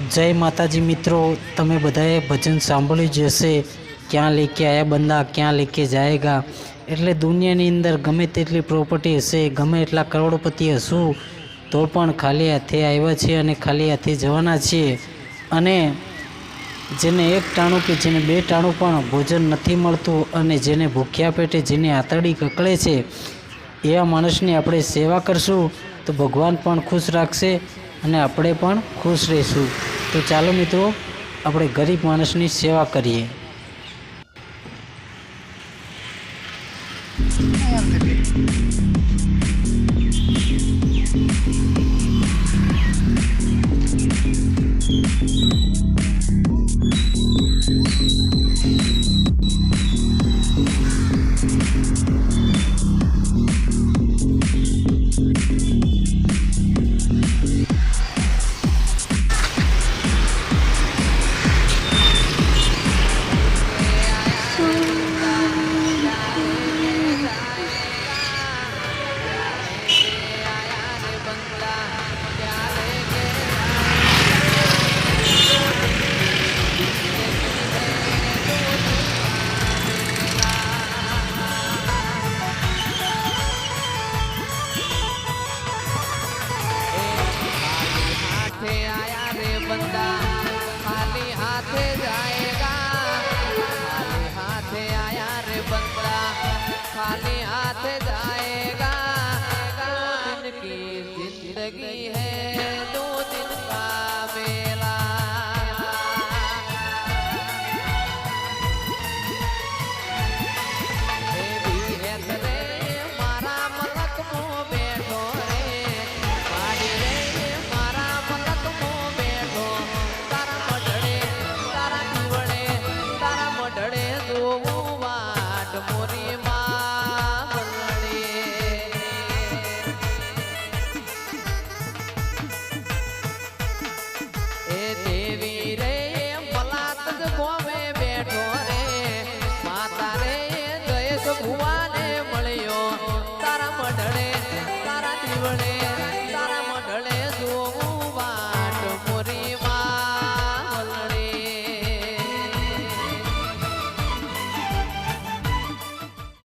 जय माताजी मित्रों, तमे बधाए भजन सांभळ्युं ज हशे, क्या लेके आया बंदा क्या लेके जाएगा। एटले दुनियानी अंदर गमे तेटली प्रोपर्टी हशे, गमे एटला करोड़पति हशुं तो पण खाली हाथे आव्या छे अने खाली हाथे जवाना छीए। अने जेने एक टाणुं के जेने बे टाणुं पण भोजन नथी मळतुं अने जेने भूख्या पेटे जेने आतरडी ककळे छे एवा माणसनी આપણે સેવા કરશું તો ભગવાન પણ ખુશ રાખશે અને આપણે પણ ખુશ રહીશું। તો ચાલો મિત્રો, આપણે ગરીબ માણસની સેવા કરીએ। बंदा